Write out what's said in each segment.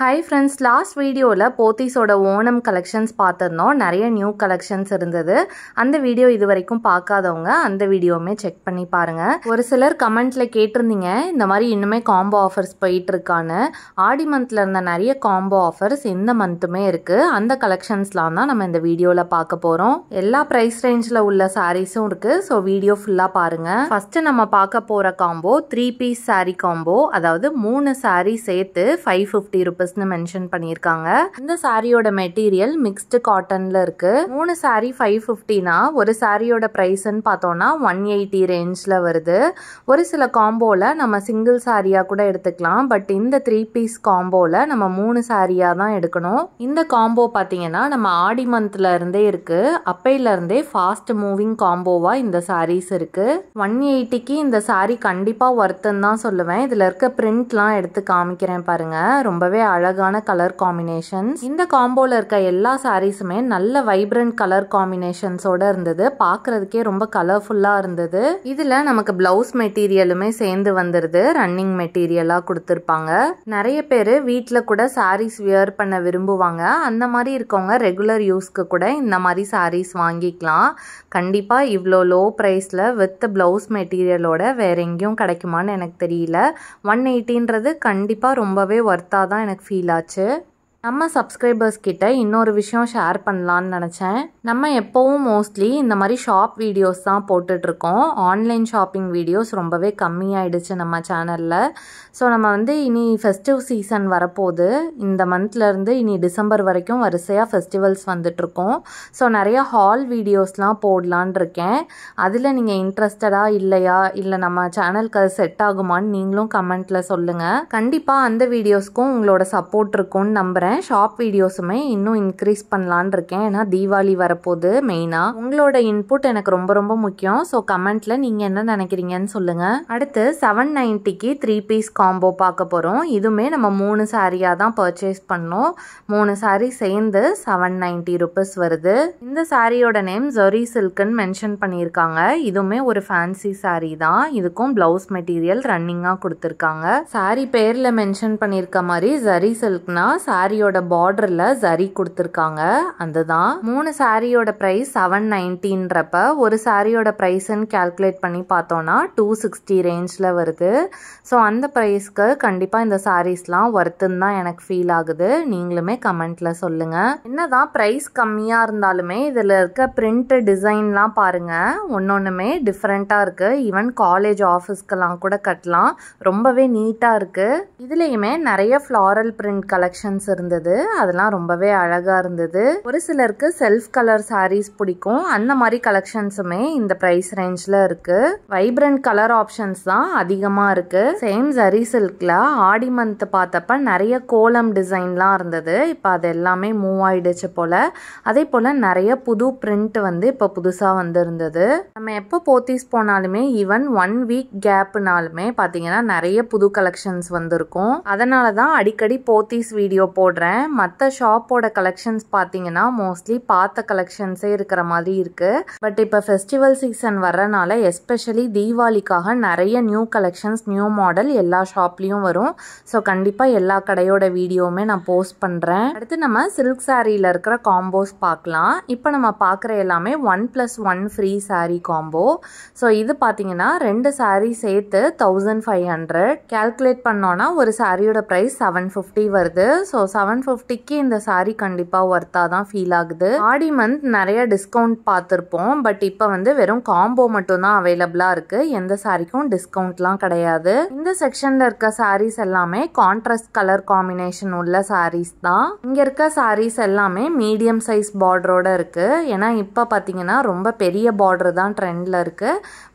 Hi friends, last video la Pothisoda Onam collections பார்த்திருந்தோம். நிறைய new collections இருந்தது. அந்த வீடியோ இதுவரைக்கும் பார்க்காதவங்க அந்த வீடியோமே செக் பண்ணி பாருங்க. ஒரு சிலர் கமெண்ட்ல கேட்டிருந்தீங்க இந்த மாதிரி இன்னுமே காம்போ ஆஃபர்ஸ் போயிட்டு இருக்கான்னு. ஆடி மந்த்ல இருந்த நிறைய காம்போ ஆஃபர்ஸ் இந்த மந்த்துமே இருக்கு. அந்த கலெக்ஷன்ஸ்லாம் தான் நம்ம இந்த வீடியோல பார்க்க போறோம். எல்லா பிரைஸ் ரேஞ்ச்ல உள்ள சாரீஸும் இருக்கு. சோ வீடியோ ஃபுல்லா பாருங்க. ஃபர்ஸ்ட் நம்ம பார்க்க போற காம்போ 3 பீஸ் saree காம்போ. அதாவது 3 saree சேர்த்து 550 rupees மென்ஷன் பண்ணிருக்காங்க. இந்த சாரியோட மெட்டீரியல் மிக்ஸ்டு காட்டன்ல இருக்கு. 3 சாரி 550னா ஒரு சாரியோட பிரைஸ்ன்னு பார்த்தோம்னா 180 ரேஞ்ச்ல வருது. ஒரு சில காம்போல நம்ம சிங்கிள் சாரியா கூட எடுத்துக்கலாம். பட் இந்த 3 பீஸ் காம்போல நம்ம 3 சாரியா தான் எடுக்கணும். இந்த காம்போ பாத்தீங்கன்னா நம்ம ஆடி மந்த்ல இருந்தே இருக்கு. அப்பையில இருந்தே ஃபாஸ்ட் மூவிங் காம்போவா இந்த சாரீஸ் இருக்கு. 180க்கு இந்த சாரி கண்டிப்பா வர்த்துன்னு தான் சொல்லுவேன். இதுல இருக்க பிரிண்ட்லாம் எடுத்து காமிக்கிறேன் பாருங்க. ரொம்பவே அழகான கலர் காம்பினேஷன்ஸ். இந்த காம்போல இருக்க எல்லா சாரீஸுமே நல்ல வைப்ரண்ட் கலர் காம்பினேஷன்ஸோட இருந்தது. பார்க்கிறதுக்கே ரொம்ப கலர்ஃபுல்லா இருந்தது. இதுல நமக்கு பிளவுஸ் மெட்டீரியலுமே சேர்ந்து வந்துருது. ரன்னிங் மெட்டீரியலா கொடுத்திருப்பாங்க. நிறைய பேரு வீட்ல கூட சாரீஸ் வியர் பண்ண விரும்புவாங்க. அந்த மாதிரி இருக்கவங்க ரெகுலர் யூஸ்க்கு கூட இந்த மாதிரி சாரீஸ் வாங்கிக்கலாம். கண்டிப்பா இவ்வளோ லோ பிரைஸ்ல வித் பிளவுஸ் மெட்டீரியலோட வேற எங்கேயும் கிடைக்குமான்னு எனக்கு தெரியல. 180ன்றது கண்டிப்பா ரொம்பவே ஒர்த்தா தான் எனக்கு ஃபீல் ஆச்சு. நம்ம சப்ஸ்கிரைபர்ஸ் கிட்ட இன்னொரு விஷயம் ஷேர் பண்ணலான்னு நினச்சேன். நம்ம எப்போவும் மோஸ்ட்லி இந்த மாதிரி ஷாப் வீடியோஸ் தான் போட்டுட்ருக்கோம். ஆன்லைன் ஷாப்பிங் வீடியோஸ் ரொம்பவே கம்மியாயிடுச்சு நம்ம சேனலில். ஸோ நம்ம இனி ஃபெஸ்டிவ் சீசன் வரப்போகுது. இந்த மந்த்லேருந்து இனி டிசம்பர் வரைக்கும் வரிசையாக ஃபெஸ்டிவல்ஸ் வந்துட்ருக்கோம். ஸோ நிறையா ஹால் வீடியோஸ்லாம் போடலான் இருக்கேன். அதில் நீங்கள் இன்ட்ரெஸ்டடாக இல்லையா, இல்லை நம்ம சேனலுக்கு அது செட் ஆகுமான்னு நீங்களும் கமெண்ட்டில் சொல்லுங்கள். கண்டிப்பாக அந்த வீடியோஸ்க்கும் உங்களோட சப்போர்ட் இருக்கும்னு நம்புகிறேன். ஷாப் வீடியோஸுமே இன்னும் இன்க்ரீஸ் பண்ணலான் இருக்கேன். ஏன்னா தீபாவளி வரப்போகுது. மெயினாக உங்களோட இன்புட் எனக்கு ரொம்ப ரொம்ப முக்கியம். ஸோ கமெண்ட்ல நீங்க என்ன நினைக்கிறீங்கன்னு சொல்லுங்க. அடுத்து 790க்கு 3 பீஸ் காம்போ பார்க்க போறோம். இதுவுமே நம்ம 3 சாரியா தான் பர்ச்சேஸ் பண்ணோம். 3 சாரி சேர்ந்து 790 rupees வருது. இந்த சாரியோட நேம் ஜரி சில்க்னு மென்ஷன் பண்ணியிருக்காங்க. இதுவுமே ஒரு ஃபேன்சி சாரி தான். இதுக்கும் பிளவுஸ் மெட்டீரியல் ரன்னிங்கா கொடுத்துருக்காங்க. சாரி பேர்ல மென்ஷன் பண்ணியிருக்க மாதிரி ஜரி சில்க்னா சாரியோட பார்டர்ல ஜரி கொடுத்துருக்காங்க. அதுதான் 3 சாரியோட பிரைஸ் 790ன்றப்ப ஒரு சாரியோட பிரைஸ்ன்னு கால்குலேட் பண்ணி பார்த்தோம்னா 260 ரேஞ்ச்ல வருது. ஸோ அந்த பிரைஸ்க்கு கண்டிப்பா இந்த சாரீஸ்லாம் ஒர்த்துன்னு தான் எனக்கு ஃபீல் ஆகுது. நீங்களுமே கமெண்ட்ல சொல்லுங்க. என்னதான் பிரைஸ் கம்மியா இருந்தாலுமே இதுல இருக்க பிரிண்ட் டிசைன்லாம் பாருங்க. ஒன்னொன்னுமே டிஃப்ரெண்டா இருக்கு. ஈவன் காலேஜ் ஆஃபீஸ்க்கெல்லாம் கூட கட்டலாம். ரொம்பவே நீட்டா இருக்கு. இதுலயுமே நிறைய ஃப்ளாரல் பிரிண்ட் கலெக்ஷன்ஸ் இருந்தது. அதெல்லாம் ரொம்பவே அழகா இருந்தது. ஒரு சிலருக்கு செல்ஃப் கலர் சாரீஸ் பிடிக்கும். அந்த மாதிரி கலெக்ஷன்ஸுமே இந்த பிரைஸ் ரேஞ்ச்ல இருக்கு. வைப்ரண்ட் கலர் ஆப்ஷன்ஸ் தான் அதிகமா இருக்கு. சேம் ஜரி சில்க்ல ஆடி மந்த் பார்த்தப்ப நிறைய கோலம் டிசைன்லாம் இருந்தது. இப்போ அது எல்லாமே மூவ் ஆயிடுச்சு போல. அதே போல நிறைய புது பிரிண்ட் இப்போ புதுசா வந்திருந்தது. நம்ம எப்போ போத்தீஸ் போனாலுமே ஈவன் 1 வீக் கேப்னாலுமே பாத்தீங்கன்னா நிறைய புது கலெக்ஷன்ஸ் வந்திருக்கும். அதனாலதான் அடிக்கடி போத்தீஸ் வீடியோ போடுறேன். மற்ற ஷாப்போட கலெக்ஷன்ஸ் பார்த்தீங்கன்னா மோஸ்ட்லி பார்த்த கலெக்ஷன்ஸே இருக்கிற மாதிரி இருக்கு. பட் இப்போ ஃபெஸ்டிவல் சீசன் வர்றனால எஸ்பெஷலி தீபாவளிக்காக நிறைய நியூ கலெக்ஷன்ஸ் நியூ மாடல் எல்லா ஷாப்லயும் வரும். ஸோ கண்டிப்பா எல்லா கடையோட வீடியோவுமே நான் போஸ்ட் பண்றேன். அடுத்து நம்ம சில்க் சாரியில இருக்கிற காம்போஸ் பார்க்கலாம். இப்போ நம்ம பார்க்குற எல்லாமே 1+1 ஃப்ரீ சாரி காம்போ. ஸோ இது பார்த்தீங்கன்னா 2 சாரி சேர்த்து 1500 கால்குலேட் பண்ணோம்னா ஒரு சாரியோட பிரைஸ் 750 வருது. ஸோ 750க்கு இந்த சாரி கண்டிப்பா ஒர்த்தா தான் ஃபீல் ஆகுது. ஆடி மந்த் நிறைய டிஸ்கவுண்ட் பார்த்துருப்போம். பட் இப்போ வெறும் காம்போ மட்டும் தான் அவைலபிளா இருக்கு. எந்த சாரிக்கும் டிஸ்கவுண்ட்லாம் கிடையாது. இந்த செக்ஷன்ல இருக்க சாரீஸ் எல்லாமே கான்ட்ராஸ்ட் கலர் காம்பினேஷன் உள்ள சாரீஸ் தான். இங்க இருக்க சாரீஸ் எல்லாமே மீடியம் சைஸ் பார்டரோட இருக்கு. ஏன்னா இப்போ பாத்தீங்கன்னா ரொம்ப பெரிய பார்டர் தான் ட்ரெண்ட்ல இருக்கு.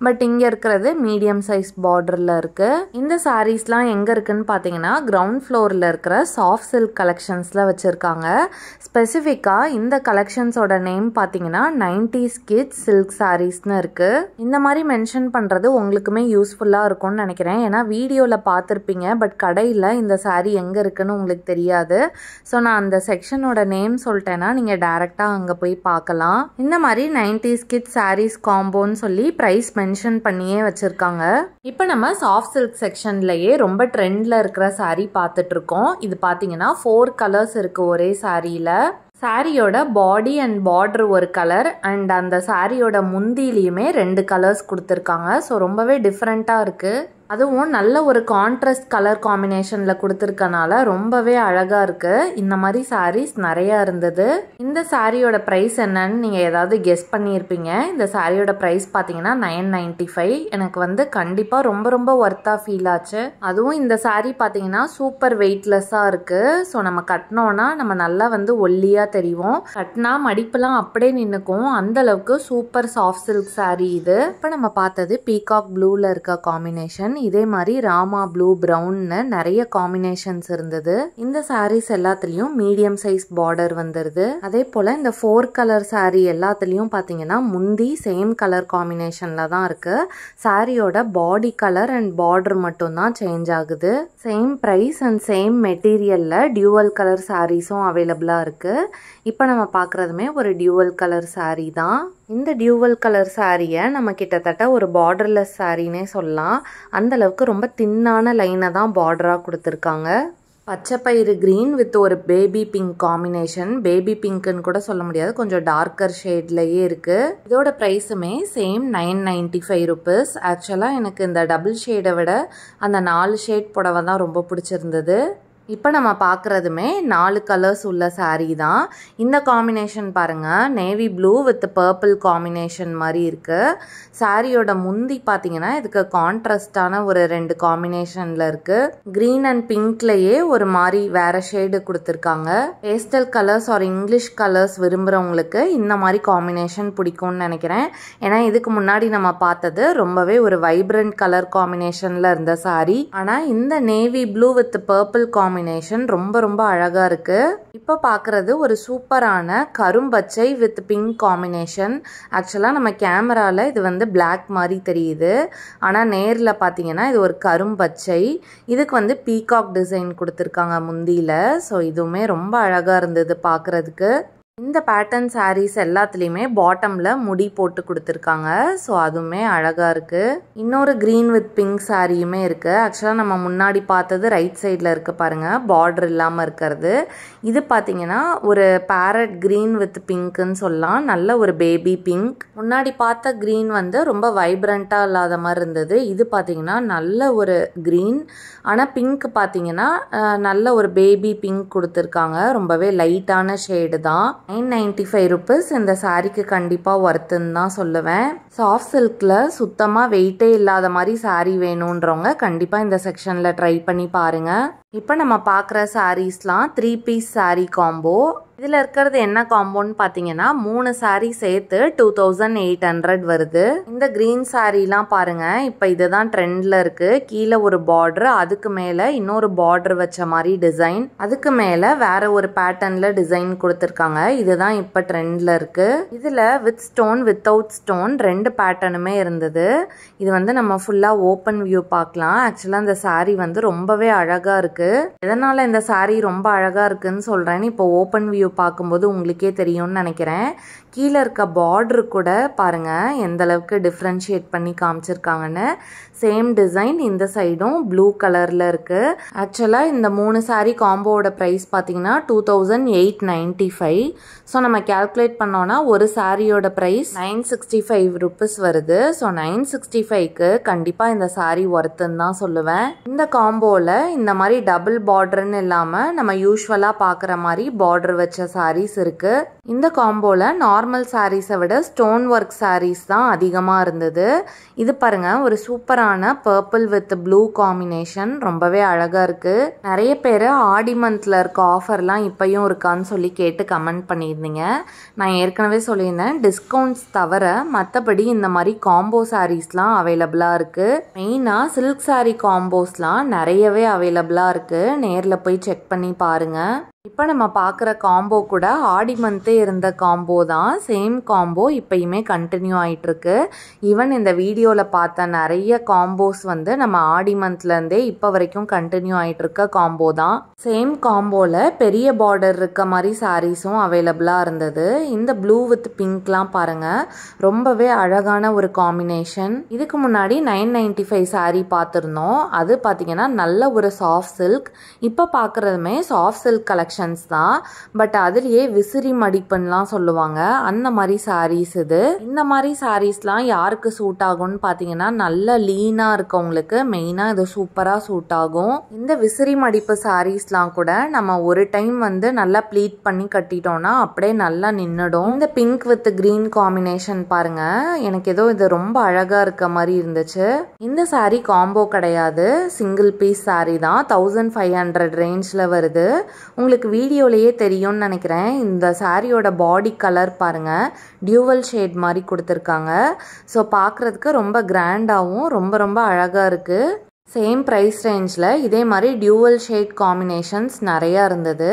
பட் இங்க இருக்கிறது மீடியம் சைஸ் பார்டர்ல இருக்கு. இந்த சாரீஸ்லாம் எங்க இருக்குன்னு பாத்தீங்கன்னா கிரவுண்ட் ஃப்ளோர்ல இருக்கிற சாஃப்ட் சில்க் கலெக்ஷன் கலெக்ஷன்ஸில் வச்சுருக்காங்க. ஸ்பெசிஃபிக்காக இந்த கலெக்ஷன்ஸோட நேம் பார்த்தீங்கன்னா 90s கிட்ஸ் சில்க் சாரீஸ்னு இருக்குது. இந்த மாதிரி மென்ஷன் பண்ணுறது உங்களுக்குமே யூஸ்ஃபுல்லாக இருக்கும்னு நினைக்கிறேன். ஏன்னா வீடியோவில் பார்த்துருப்பீங்க, பட் கடையில் இந்த சாரீ எங்கே இருக்குன்னு உங்களுக்கு தெரியாது. ஸோ நான் அந்த செக்ஷனோட நேம் சொல்லிட்டேன்னா நீங்கள் டேரெக்டாக அங்கே போய் பார்க்கலாம். இந்த மாதிரி 90s கிட்ஸ் சாரீஸ் காம்போன்னு சொல்லி ப்ரைஸ் மென்ஷன் பண்ணியே வச்சுருக்காங்க. இப்போ நம்ம சாஃப்ட் சில்க் செக்ஷன்லேயே ரொம்ப ட்ரெண்டில் இருக்கிற சாரீ பார்த்துட்ருக்கோம். இது பார்த்தீங்கன்னா 4 கலர்ஸ் இருக்குது ஒரே சாரியில். சாரியோட பாடி அண்ட் பார்டர் ஒரு கலர் அண்ட் அந்த சாரியோட முந்திலையுமே 2 கலர்ஸ் கொடுத்துருக்காங்க. ஸோ ரொம்பவே டிஃப்ரெண்ட்டாக இருக்குது. அதுவும் நல்ல ஒரு கான்ட்ராஸ்ட் கலர் காம்பினேஷனில் கொடுத்துருக்கனால ரொம்பவே அழகாக இருக்குது. இந்த மாதிரி சாரீஸ் நிறையா இருந்தது. இந்த சாரியோட ப்ரைஸ் என்னன்னு நீங்கள் ஏதாவது கெஸ் பண்ணியிருப்பீங்க. இந்த சாரியோட ப்ரைஸ் பார்த்தீங்கன்னா 995. எனக்கு வந்து கண்டிப்பாக ரொம்ப ரொம்ப ஒர்த்தாக ஃபீல் ஆச்சு. அதுவும் இந்த சாரீ பார்த்தீங்கன்னா சூப்பர் வெயிட்லெஸ்ஸாக இருக்குது. ஸோ நம்ம கட்டினோன்னா நம்ம நல்லா வந்து ஒல்லியாக தெரியும். கட்டினா மடிப்புலாம் அப்படியே நின்றுக்கும். அந்தளவுக்கு சூப்பர் சாஃப்ட் சில்க் சாரீ இது. இப்போ நம்ம பார்த்தது பீகாக் ப்ளூவில் இருக்க காம்பினேஷன். இதே மாதிரி ராமா ப்ளூ ப்ரௌன்னு நிறைய காம்பினேஷன்ஸ் இருந்தது. இந்த சாரீஸ் எல்லாத்துலேயும் மீடியம் சைஸ் பார்டர் வந்துடுது. அதே போல் இந்த 4 கலர் சாரீ எல்லாத்துலேயும் பார்த்தீங்கன்னா முந்தி சேம் கலர் காம்பினேஷனில் தான் இருக்குது. சாரியோட பாடி கலர் அண்ட் பார்டர் மட்டும்தான் சேஞ்ச் ஆகுது. சேம் ப்ரைஸ் அண்ட் சேம் மெட்டீரியலில் டியூவல் கலர் சாரீஸும் அவைலபிளாக இருக்குது. இப்போ நம்ம பார்க்குறதுமே ஒரு டியூவல் கலர் சாரீ தான். இந்த டியூவல் கலர் சாரியை நம்ம கிட்டத்தட்ட ஒரு பார்டர்லெஸ் சாரின்னே சொல்லலாம். அந்தளவுக்கு ரொம்ப தின்னான லைனை தான் பார்டராக கொடுத்துருக்காங்க. பச்சை பயிறு க்ரீன் வித் ஒரு பேபி பிங்க் காம்பினேஷன். பேபி பிங்க்குன்னு கூட சொல்ல முடியாது, கொஞ்சம் டார்க்கர் ஷேட்லேயே இருக்குது. இதோட ப்ரைஸுமே சேம் 995 ருபீஸ். ஆக்சுவலாக எனக்கு இந்த டபுள் ஷேடை விட அந்த 4 ஷேட் புடவை தான் ரொம்ப பிடிச்சிருந்தது. இப்போ நம்ம பார்க்குறதுமே 4 கலர்ஸ் உள்ள சாரீ தான். இந்த காம்பினேஷன் பாருங்கள், navy blue with purple combination மாதிரி இருக்குது. சாரியோட முந்தி பார்த்தீங்கன்னா இதுக்கு கான்ட்ராஸ்டான ஒரு 2 காம்பினேஷனில் இருக்குது. க்ரீன் அண்ட் பிங்க்லேயே ஒரு மாதிரி வேறு ஷேடு கொடுத்துருக்காங்க. Pastel colours or English colours விரும்புகிறவங்களுக்கு இந்த மாதிரி காம்பினேஷன் பிடிக்கும்னு நினைக்கிறேன். ஏன்னா இதுக்கு முன்னாடி நம்ம பார்த்தது ரொம்பவே ஒரு வைப்ரண்ட் கலர் காம்பினேஷனில் இருந்த சாரீ. ஆனால் இந்த navy blue with purple combination ரொம்ப ரொம்ப அழகா இருக்கு. இப்போ பார்க்கறது ஒரு சூப்பரான கரும்பச்சை வித் பிங்க் காம்பினேஷன். ஆக்சுவலா நம்ம கேமரால இது வந்து பிளாக் மாதிரி தெரியுது, ஆனா நேர்ல பாத்தீங்கன்னா இது ஒரு கரும்பச்சை. இதுக்கு வந்து பீகாக் டிசைன் கொடுத்துருக்காங்க முந்தியில. ஸோ இதுவுமே ரொம்ப அழகா இருந்தது பார்க்கறதுக்கு. இந்த பேட்டர்ன் சாரீஸ் எல்லாத்துலேயுமே பாட்டமில் முடி போட்டு கொடுத்துருக்காங்க. ஸோ அதுவுமே அழகாக இருக்குது. இன்னொரு க்ரீன் வித் பிங்க் சாரியுமே இருக்குது. ஆக்சுவலாக நம்ம முன்னாடி பார்த்தது ரைட் சைடில் இருக்க பாருங்கள், பார்டர் இல்லாமல் இருக்கிறது. இது பார்த்தீங்கன்னா ஒரு பேரட் க்ரீன் வித் பிங்க்குன்னு சொல்லலாம். நல்ல ஒரு பேபி பிங்க். முன்னாடி பார்த்த க்ரீன் வந்து ரொம்ப வைப்ரண்ட்டாக இல்லாத மாதிரி இருந்தது. இது பார்த்தீங்கன்னா நல்ல ஒரு க்ரீன், ஆனால் பிங்க் பார்த்தீங்கன்னா நல்ல ஒரு பேபி பிங்க் கொடுத்துருக்காங்க. ரொம்பவே லைட்டான ஷேடு தான். 995 ருபீஸ். இந்த சாரிக்கு கண்டிப்பாக ஒர்த்துன்னு தான் சொல்லுவேன். சாஃப்ட் சில்கில் சுத்தமாக வெயிட்டே இல்லாத மாதிரி சாரீ வேணுன்றவங்க கண்டிப்பாக இந்த செக்ஷனில் ட்ரை பண்ணி பாருங்கள். இப்போ நம்ம பார்க்குற சாரீஸ்லாம் 3 பீஸ் சாரீ காம்போ. இதில் இருக்கிறது என்ன காம்போன்னு பார்த்தீங்கன்னா 3 சாரீ சேர்த்து 2800 வருது. இந்த க்ரீன் சாரீலாம் பாருங்கள், இப்போ இதுதான் ட்ரெண்டில் இருக்குது. கீழே ஒரு பார்டர், அதுக்கு மேலே இன்னொரு பார்டர் வச்ச மாதிரி டிசைன், அதுக்கு மேலே வேற ஒரு பேட்டர்னில் டிசைன் கொடுத்துருக்காங்க. இதுதான் இப்போ ட்ரெண்டில் இருக்குது. இதில் வித் ஸ்டோன் வித்தவுட் ஸ்டோன் 2 பேட்டர்னுமே இருந்தது. இது வந்து நம்ம ஃபுல்லாக ஓப்பன் வியூ பார்க்கலாம். ஆக்சுவலாக இந்த சாரீ வந்து ரொம்பவே அழகாக இருக்குது. எதனால இந்த சாரீ ரொம்ப அழகா இருக்குன்னு சொல்றேன்னு இப்போ ஓப்பன் வியூ பார்க்கும்போது உங்களுக்கே தெரியும்னு நினைக்கிறேன். கீழே இருக்க பார்டர் கூட பாருங்க எந்த அளவுக்கு டிஃப்ரென்ஷியேட் பண்ணி காமிச்சிருக்காங்கன்னு. சேம் டிசைன் இந்த சைடும் ப்ளூ கலர்ல இருக்கு. ஆக்சுவலா இந்த 3 சாரீ காம்போவோட பிரைஸ் பார்த்தீங்கன்னா 2895. ஸோ நம்ம கால்குலேட் பண்ணோம்னா ஒரு சாரியோட பிரைஸ் 965 ருபீஸ் வருது. ஸோ 965க்கு கண்டிப்பாக இந்த சாரீ ஒர்த்துன்னு தான் சொல்லுவேன். இந்த காம்போவில் இந்த மாதிரி டபுள் பார்டர்னு இல்லாமல் நம்ம யூஸ்வலாக பார்க்குற மாதிரி பார்டர் வச்ச சாரீஸ் இருக்கு. இந்த காம்போவில் நார்மல் சாரீஸை விட ஸ்டோன் ஒர்க் சாரீஸ் தான் அதிகமாக இருந்தது. இது பாருங்க ஒரு சூப்பரான பர்பிள் வித் ப்ளூ காம்பினேஷன், ரொம்பவே அழகாக இருக்கு. நிறைய பேர் ஆடி மந்த்ல இருக்க ஆஃபர்லாம் இப்பயும் இருக்கான்னு சொல்லி கேட்டு கமெண்ட் பண்ணியிருந்தீங்க. நான் ஏற்கனவே சொல்லியிருந்தேன், டிஸ்கவுண்ட்ஸ் தவிர மற்றபடி இந்த மாதிரி காம்போ சாரீஸ்லாம் அவைலபிளாக இருக்கு. மெயினாக சில்க் சாரீ காம்போஸ்லாம் நிறையவே அவைலபிளாக இருக்கு. நேரில் போய் செக் பண்ணி பாருங்க. இப்போ நம்ம பார்க்குற காம்போ கூட ஆடி மந்த்தே இருந்த காம்போ தான். சேம் காம்போ இப்பயுமே கண்டினியூ ஆகிட்டுருக்கு. ஈவன் இந்த வீடியோவில் பார்த்த நிறைய காம்போஸ் வந்து நம்ம ஆடி மந்த்லேருந்தே இப்போ வரைக்கும் கண்டினியூ ஆகிட்டுருக்க காம்போ தான். சேம் காம்போவில் பெரிய பார்டர் இருக்க மாதிரி சாரீஸும் அவைலபிளாக இருந்தது. இந்த ப்ளூ வித் பிங்க்லாம் பாருங்கள், ரொம்பவே அழகான ஒரு காம்பினேஷன். இதுக்கு முன்னாடி 995 சாரீ பார்த்துருந்தோம். அது பார்த்திங்கன்னா நல்ல ஒரு சாஃப்ட் சில்க். இப்போ பார்க்குறதுமே சாஃப்ட் சில்க் கலெக்ஷன் தான். பட் அதுலயே விசிறி மடிப்புலாம் சொல்லுவாங்க, அந்த மாதிரி சாரீஸ் இது. இந்த மாதிரி சாரீஸ்லாம் யாருக்கு சூட் ஆகும்னு பார்த்தீங்கன்னா நல்ல லீனா இருக்கவங்களுக்கு மெயினா இது சூப்பரா சூட் ஆகும். இந்த விசிறி மடிப்பு சாரீஸ்லாம் கூட நம்ம ஒரு டைம் வந்து நல்லா ப்ளீட் பண்ணி கட்டிட்டோம்னா அப்படியே நல்லா நின்னுடும். இந்த பிங்க் வித் கிரீன் காம்பினேஷன் பாருங்க, எனக்கு ஏதோ இது ரொம்ப அழகா இருக்க மாதிரி இருந்துச்சு. இந்த சாரீ காம்போ கிடையாது, சிங்கிள் பீஸ் சாரீ தான். 1500 ரேஞ்ச்ல வருது. உங்களுக்கு வீடியோலயே தெரியும்னு நினைக்கிறேன். இந்த சாரியோட பாடி கலர் பாருங்க, டியூவல் ஷேட் மாதிரி கொடுத்துருக்காங்க. ஸோ பார்க்குறதுக்கு ரொம்ப கிராண்டாகவும் ரொம்ப ரொம்ப அழகாக இருக்குது. சேம் ப்ரைஸ் ரேஞ்சில் இதே மாதிரி டியூவல் ஷேட் காம்பினேஷன்ஸ் நிறையா இருந்தது.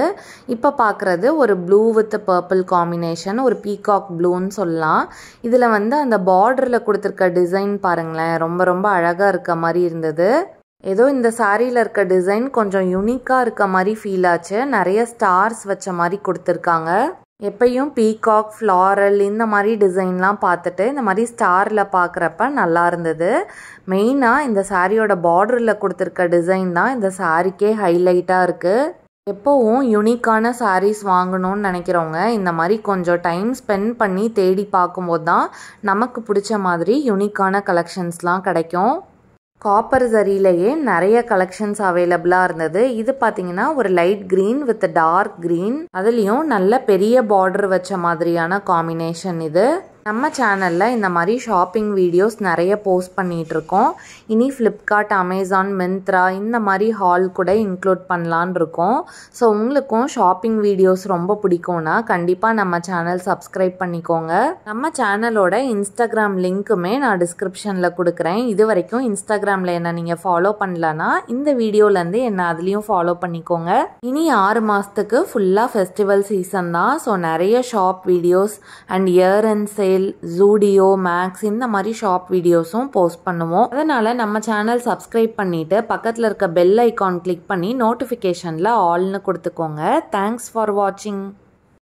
இப்போ பார்க்குறது ஒரு ப்ளூ வித் பர்பிள் காம்பினேஷன், ஒரு பீகாக் ப்ளூன்னு சொல்லலாம். இதில் வந்து அந்த பார்டரில் கொடுத்துருக்க டிசைன் பாருங்களேன், ரொம்ப ரொம்ப அழகாக இருக்க மாதிரி இருந்தது. ஏதோ இந்த சாரியில் இருக்க டிசைன் கொஞ்சம் யூனிக்காக இருக்க மாதிரி ஃபீல் ஆச்சு. நிறைய ஸ்டார்ஸ் வச்ச மாதிரி கொடுத்துருக்காங்க. எப்பயும் பீகாக், ஃப்ளாரல் இந்த மாதிரி டிசைன்லாம் பார்த்துட்டு இந்த மாதிரி ஸ்டாரில் பார்க்குறப்ப நல்லா இருந்தது. மெயினாக இந்த சாரியோட பார்டரில் கொடுத்துருக்க டிசைன் தான் இந்த சாரிக்கே ஹைலைட்டாக இருக்குது. எப்போவும் யூனிக்கான சாரீஸ் வாங்கணும்னு நினைக்கிறவங்க இந்த மாதிரி கொஞ்சம் டைம் ஸ்பெண்ட் பண்ணி தேடி பார்க்கும்போது தான் நமக்கு பிடிச்ச மாதிரி யூனிக்கான கலெக்ஷன்ஸ்லாம் கிடைக்கும். காப்பர் ஜரியிலேயே நிறைய கலெக்ஷன்ஸ் அவைலபிளாக இருந்தது. இது பார்த்தீங்கன்னா ஒரு light green with dark green, அதுலேயும் நல்ல பெரிய பார்டர் வச்ச மாதிரியான காம்பினேஷன் இது. நம்ம சேனலில் இந்த மாதிரி ஷாப்பிங் வீடியோஸ் நிறைய போஸ்ட் பண்ணிகிட்ருக்கோம். இனி ஃப்ளிப்கார்ட், அமேசான், மிந்த்ரா இந்த மாதிரி ஹால் கூட இன்க்ளூட் பண்ணலான் இருக்கோம். ஸோ உங்களுக்கும் ஷாப்பிங் வீடியோஸ் ரொம்ப பிடிக்கும்னா கண்டிப்பாக நம்ம சேனல் சப்ஸ்கிரைப் பண்ணிக்கோங்க. நம்ம சேனலோட இன்ஸ்டாகிராம் லிங்க்குமே நான் டிஸ்கிரிப்ஷனில் கொடுக்குறேன். இது வரைக்கும் இன்ஸ்டாகிராமில் என்ன நீங்கள் ஃபாலோ பண்ணலன்னா இந்த வீடியோலேருந்து என்ன அதுலேயும் ஃபாலோ பண்ணிக்கோங்க. இனி 6 மாதத்துக்கு ஃபுல்லாக ஃபெஸ்டிவல் சீசன் தான். ஸோ நிறைய shop videos and year end sale, Zudio, Max இந்த மாதிரி ஷாப் வீடியோஸும் போஸ்ட் பண்ணுவோம். அதனால நம்ம சேனல் சப்ஸ்கிரைப் பண்ணிட்டு பக்கத்தில் இருக்க பெல் ஐகான் கிளிக் பண்ணி நோட்டிஃபிகேஷனில் ஆல்னு கொடுத்துக்கோங்க. தேங்க்ஸ் ஃபார் வாட்சிங்.